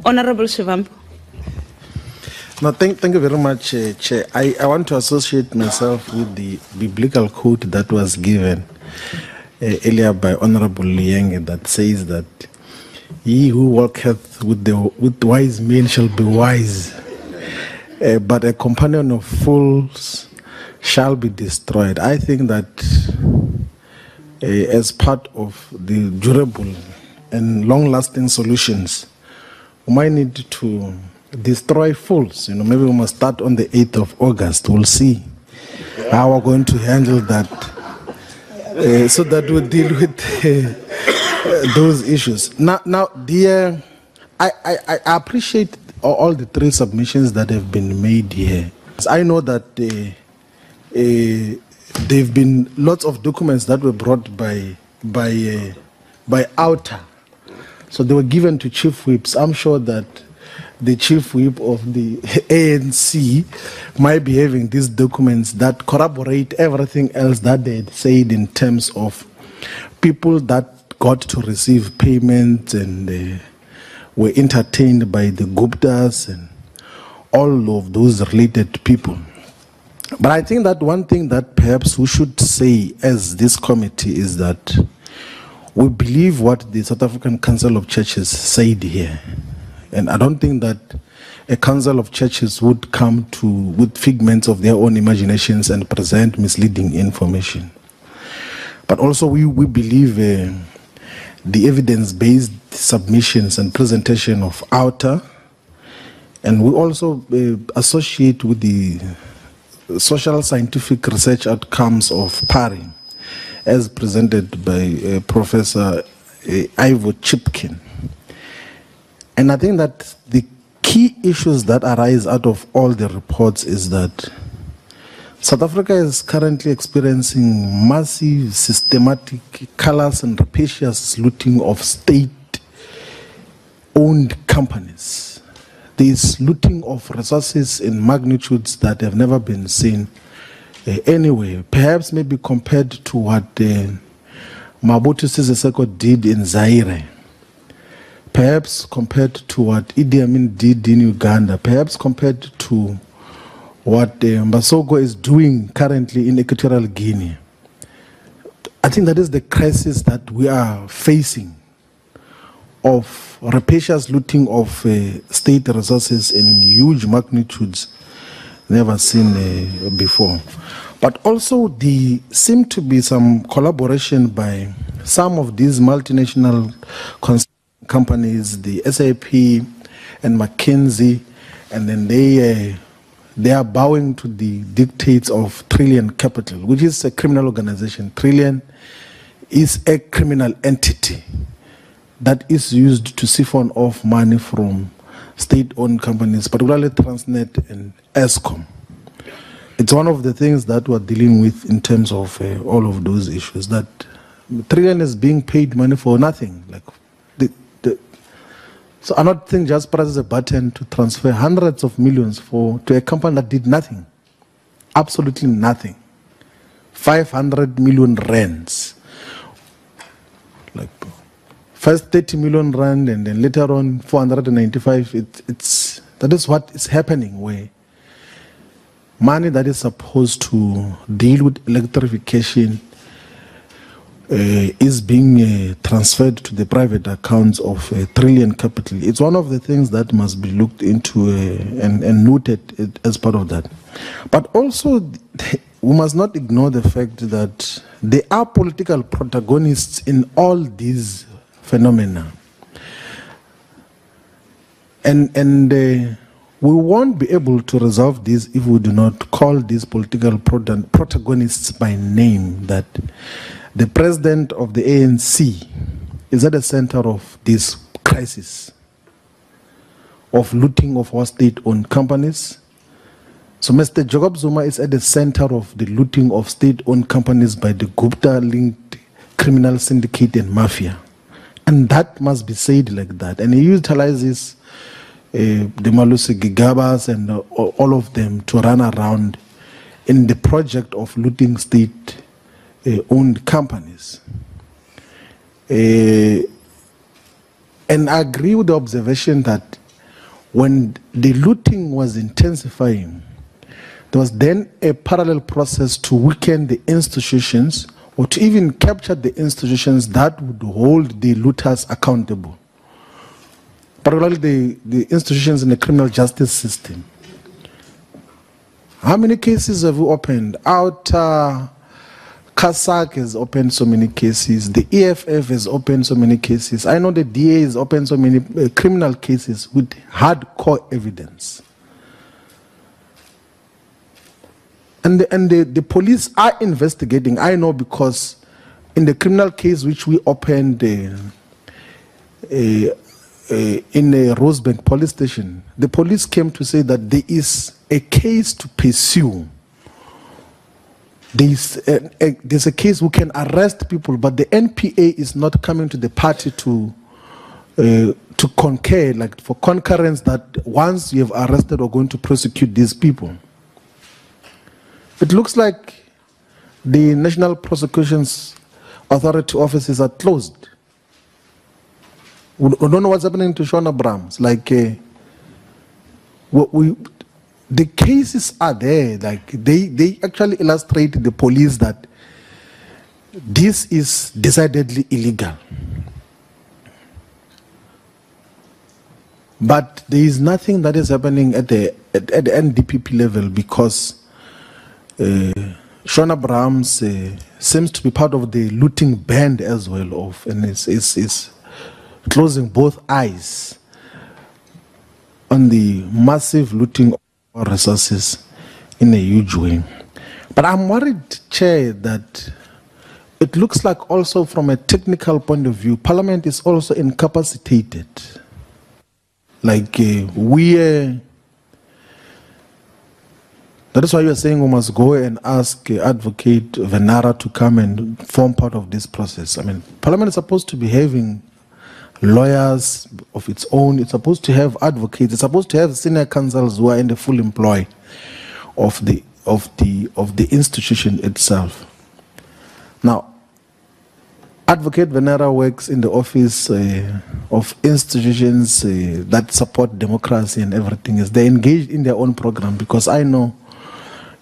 Honorable Shivambu. No, thank you very much, Chair. I want to associate myself with the biblical quote that was given earlier by Honorable Lienge that says that he who walketh with wise men shall be wise, but a companion of fools shall be destroyed. I think that as part of the durable and long-lasting solutions, we might need to destroy fools. Maybe we must start on the 8th of August. We'll see how we're going to handle that so that we'll deal with those issues. Now, dear, I appreciate all the three submissions that have been made here. I know that there have been lots of documents that were brought by outer. So they were given to chief whips. I'm sure that the chief whip of the ANC might be having these documents that corroborate everything else that they had said in terms of people that got to receive payments and were entertained by the Guptas and all of those related people. But I think that one thing that perhaps we should say as this committee is that we believe what the South African Council of Churches said here. And I don't think that a council of churches would come with figments of their own imaginations and present misleading information. But also we believe the evidence-based submissions and presentation of outer, and we also associate with the social scientific research outcomes of PARI as presented by Professor Ivo Chipkin. And I think that the key issues that arise out of all the reports is that South Africa is currently experiencing massive, systematic, callous and rapacious looting of state-owned companies. There is looting of resources in magnitudes that have never been seen anywhere. Perhaps maybe compared to what Mobutu Sese Seko did in Zaire. Perhaps compared to what Idi Amin did in Uganda, perhaps compared to what Mbasogo is doing currently in Equatorial Guinea. I think that is the crisis that we are facing, of rapacious looting of state resources in huge magnitudes never seen before. But also there seemed to be some collaboration by some of these multinational companies, the SAP and McKinsey, and then they are bowing to the dictates of Trillion Capital, which is a criminal organization. Trillion is a criminal entity that is used to siphon off money from state-owned companies, particularly Transnet and Eskom. It's one of the things that we're dealing with in terms of all of those issues, that Trillion is being paid money for nothing. So I don't think just presses a button to transfer hundreds of millions to a company that did nothing, absolutely nothing. 500 million rands, like first 30 million rand and then later on 495. That is what is happening, where money that is supposed to deal with electrification is being transferred to the private accounts of Trillion Capital. It's one of the things that must be looked into and noted as part of that. But also, we must not ignore the fact that there are political protagonists in all these phenomena. And we won't be able to resolve this if we do not call these political protagonists by name, that the president of the ANC is at the center of this crisis of looting of our state-owned companies. So Mr. Jacob Zuma is at the center of the looting of state-owned companies by the Gupta-linked criminal syndicate and mafia. And that must be said like that. And he utilizes the Malusi Gigabas and all of them to run around in the project of looting state-owned companies. And I agree with the observation that when the looting was intensifying, there was then a parallel process to weaken the institutions or to even capture the institutions that would hold the looters accountable, particularly the institutions in the criminal justice system. How many cases have we opened? CASAC has opened so many cases. The EFF has opened so many cases. I know the DA has opened so many criminal cases with hardcore evidence. And the police are investigating. I know because in the criminal case which we opened in a Rosebank police station, the police came to say that there is a case to pursue. There's a case we can arrest people, but the NPA is not coming to the party to concur, like for concurrence that once you have arrested, we're going to prosecute these people. It looks like the National Prosecutions Authority offices are closed. We don't know what's happening to Sean Abrams. Like, the cases are there. Like, they actually illustrate the police that this is decidedly illegal. But there is nothing that is happening at the NDPP level because Sean Abrams seems to be part of the looting band as well, and is closing both eyes on the massive looting of resources in a huge way. But I'm worried, Chair, that it looks like also from a technical point of view, Parliament is also incapacitated. Like that is why you are saying we must go and ask Advocate Venara to come and form part of this process. I mean, Parliament is supposed to be having lawyers of its own. It's supposed to have advocates. It's supposed to have senior counsels who are in the full employ of the institution itself. Now, Advocate Venera works in the office of institutions that support democracy and everything. They're engaged in their own program because I know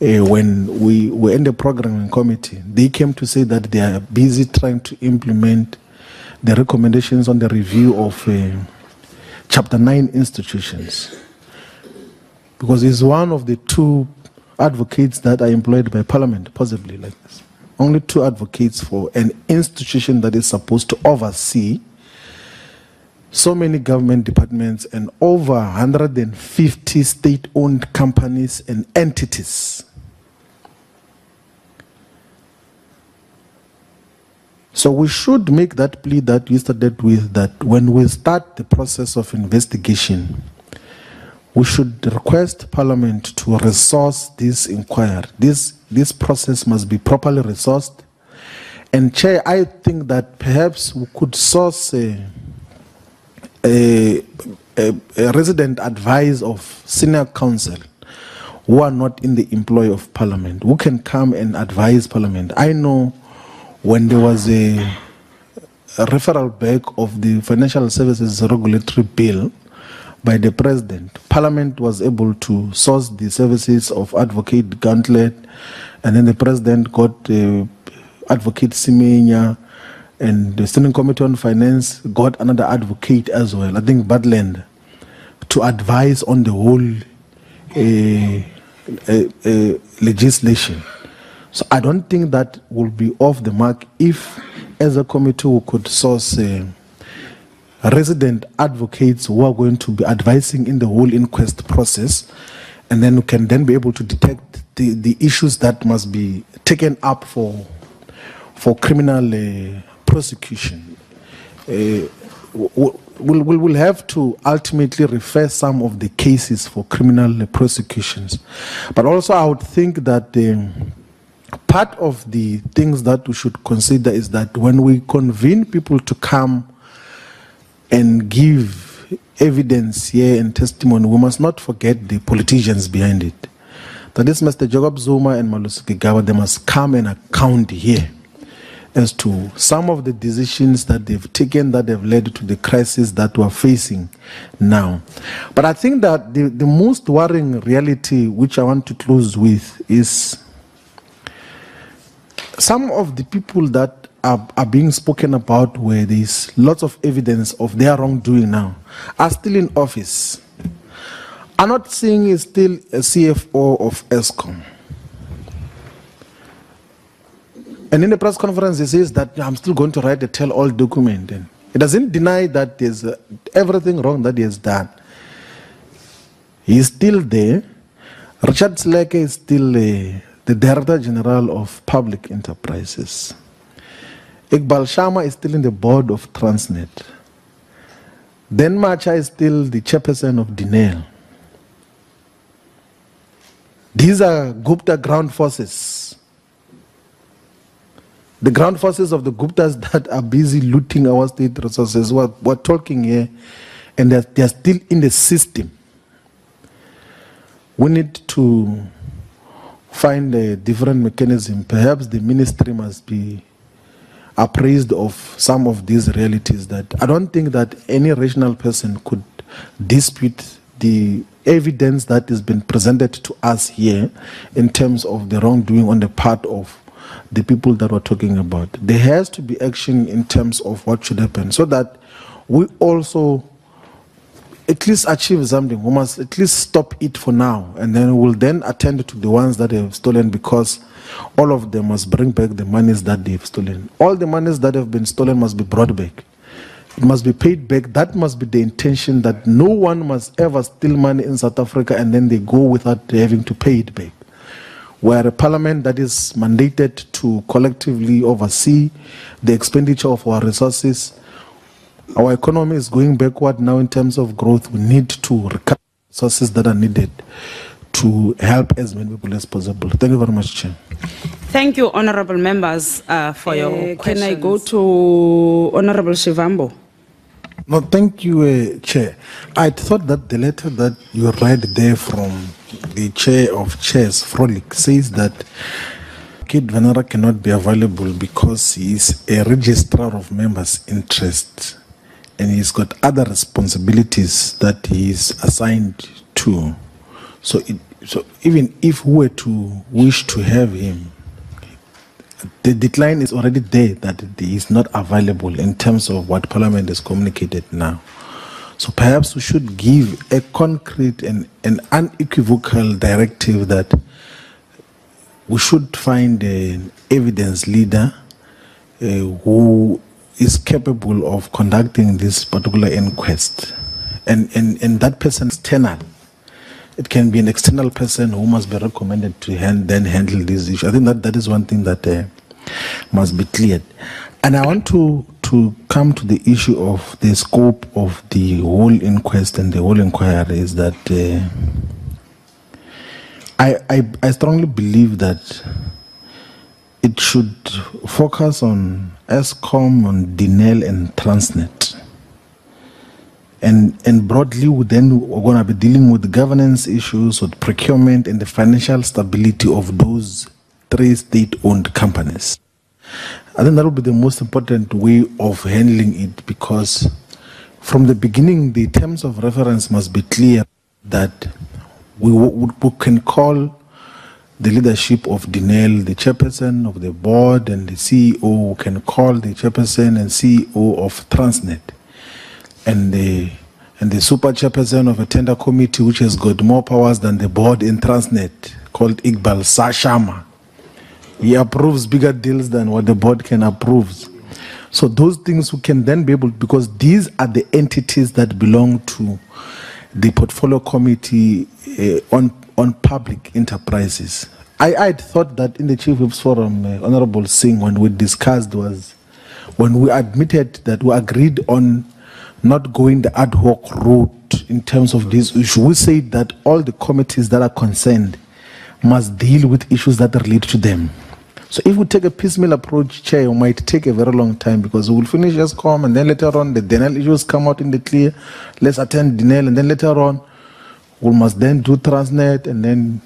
when we were in the programming committee, they came to say that they are busy trying to implement the recommendations on the review of Chapter 9 institutions. Because he's one of the two advocates that are employed by Parliament, possibly like this. Only two advocates for an institution that is supposed to oversee so many government departments and over 150 state-owned companies and entities. So we should make that plea that we started with, that when we start the process of investigation, we should request Parliament to resource this inquiry. This process must be properly resourced. And Chair, I think that perhaps we could source a resident advice of senior counsel who are not in the employ of Parliament, who can come and advise Parliament. I know when there was a referral back of the Financial Services Regulatory Bill by the President, Parliament was able to source the services of Advocate Gauntlet, and then the President got Advocate Simenya, and the Standing Committee on Finance got another advocate as well, I think Badland, to advise on the whole legislation. So I don't think that will be off the mark if, as a committee, we could source resident advocates who are going to be advising in the whole inquest process, and then we can then be able to detect the issues that must be taken up for criminal prosecution. We'll have to ultimately refer some of the cases for criminal prosecutions. But also I would think that part of the things that we should consider is that when we convene people to come and give evidence here and testimony, we must not forget the politicians behind it. That is Mr. Jacob Zuma and Malusi Gigaba, they must come and account here. as to some of the decisions that they've taken that have led to the crisis that we're facing now. But I think that the most worrying reality, which I want to close with, is some of the people that are being spoken about, where there's lots of evidence of their wrongdoing now, are still in office. I'm not saying he's still a CFO of ESCOM. And in the press conference, he says that I'm still going to write a tell-all document. And he doesn't deny that there's everything wrong that he has done. He's still there. Richard Sleke is still the Director General of Public Enterprises. Iqbal Sharma is still in the board of Transnet. Den Macha is still the chairperson of Dinel. These are Gupta ground forces. The ground forces of the Guptas that are busy looting our state resources. We're talking here, and they're still in the system. We need to find a different mechanism. Perhaps the ministry must be appraised of some of these realities. That I don't think that any rational person could dispute the evidence that has been presented to us here in terms of the wrongdoing on the part of the people that we're talking about. There has to be action in terms of what should happen, so that we also at least achieve something. We must at least stop it for now, and then we'll then attend to the ones that have stolen, because all of them must bring back the monies that they've stolen. All the monies that have been stolen must be brought back. It must be paid back. That must be the intention, that no one must ever steal money in South Africa and then they go without having to pay it back. We're a parliament that is mandated to collectively oversee the expenditure of our resources. Our economy is going backward now in terms of growth. We need to recover resources that are needed to help as many people as possible. Thank you very much, Chair. Thank you, honorable members, for your questions. Can I go to Honorable Shivambu? No, thank you, Chair. I thought that the letter that you read there from the Chair of Chairs, Frolic, says that Kid Vanara cannot be available because he is a registrar of members' interests and he's got other responsibilities that he is assigned to. So even if we were to wish to have him, the decline is already there, that he is not available in terms of what Parliament has communicated now. So perhaps we should give a concrete and an unequivocal directive that we should find an evidence leader who is capable of conducting this particular inquest. And that person is external. It can be an external person who must be recommended to then handle this issue. I think that is one thing that must be cleared. And I want to come to the issue of the scope of the whole inquest and the whole inquiry. Is that I strongly believe that it should focus on ESCOM, on Dinel and Transnet. And broadly, then we're going to be dealing with governance issues, with procurement and the financial stability of those 3 state-owned companies. I think that will be the most important way of handling it, because from the beginning, the terms of reference must be clear, that we can call the leadership of Dinel the chairperson of the board, and the CEO can call the chairperson and CEO of Transnet. And the super chairperson of a tender committee, which has got more powers than the board in Transnet, called Iqbal Sharma. He approves bigger deals than what the board can approve. So those things we can then be able, because these are the entities that belong to the portfolio committee on public enterprises. I thought that in the Chief Whip's Forum, Honorable Singh, when we discussed, was when we admitted that we agreed on not going the ad hoc route in terms of this issue. We said that all the committees that are concerned must deal with issues that relate to them. So if we take a piecemeal approach, Chair, it might take a very long time, because we will finish ESCOM and then later on the Dinel issues come out in the clear. Let's attend Dinel, and then later on we must then do Transnet, and then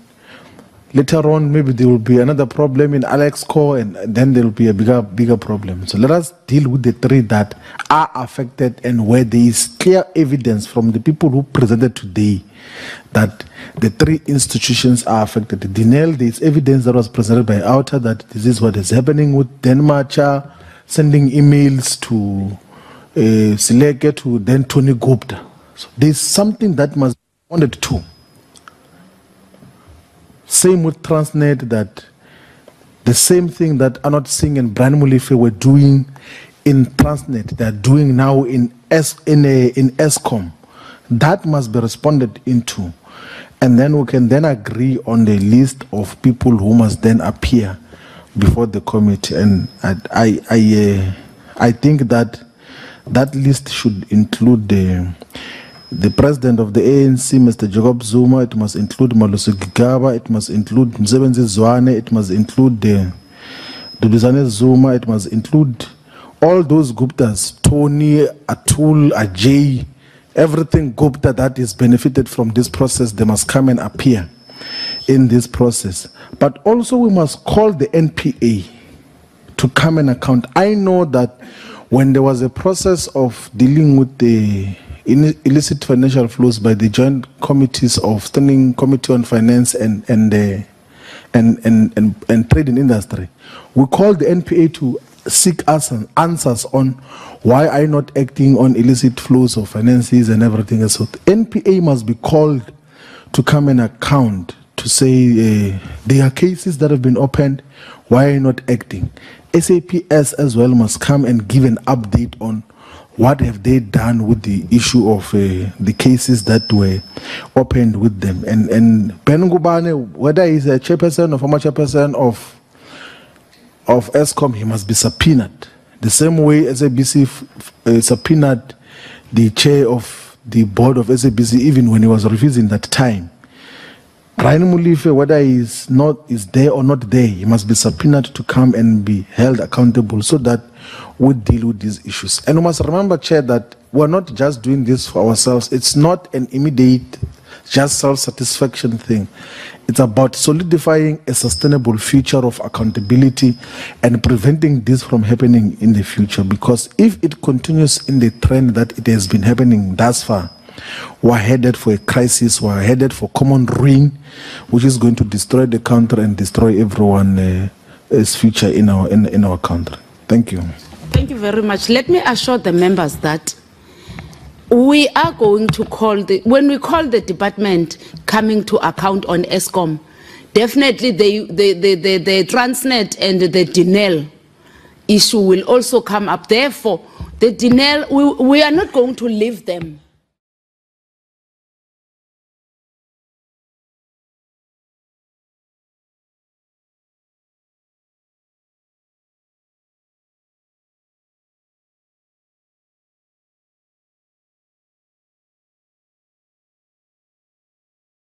later on, maybe there will be another problem in Alex Core, and then there will be a bigger problem. So let us deal with the three that are affected and where there is clear evidence from the people who presented today that the three institutions are affected. Dinel, there is evidence that was presented by Outer that this is what is happening with Denmarcha, sending emails to Sileke to then Tony Gupta. So there's something that must be responded to. Same with Transnet, that the same thing that Arnold Singh and Brian Mulife were doing in Transnet, they're doing now in ESCOM. That must be responded into. And then we can then agree on the list of people who must then appear before the committee. And I think that that list should include the president of the ANC, Mr. Jacob Zuma. It must include Malusi Gigaba. It must include Msebenzi Zwane. It must include Duduzane Zuma. It must include all those Guptas, Tony, Atul, Ajay, everything Gupta that is benefited from this process. They must come and appear in this process. But also we must call the NPA to come and account. I know that when there was a process of dealing with the illicit financial flows by the joint committees of Standing Committee on Finance and Trade and Industry, we called the NPA to seek us answers on why are not acting on illicit flows of finances and everything else. So the NPA must be called to come and account to say there are cases that have been opened, why are you not acting? SAPS as well must come and give an update on what have they done with the issue of the cases that were opened with them. And Ben Ngubane, whether he's a chairperson or former chairperson of ESCOM, he must be subpoenaed. The same way SABC subpoenaed the chair of the board of SABC, even when he was refusing that time. Brian Mulife, whether is there or not there, he must be subpoenaed to come and be held accountable so that we deal with these issues. And we must remember, Chair, that we're not just doing this for ourselves. It's not an immediate, just self-satisfaction thing. It's about solidifying a sustainable future of accountability and preventing this from happening in the future. Because if it continues in the trend that it has been happening thus far, we're headed for a crisis, we're headed for common ruin, which is going to destroy the country and destroy everyone's future in our country. Thank you. Thank you very much. Let me assure the members that we are going to call when we call the department coming to account on ESCOM, definitely the Transnet and the Dinel issue will also come up. Therefore, the Dinel, we are not going to leave them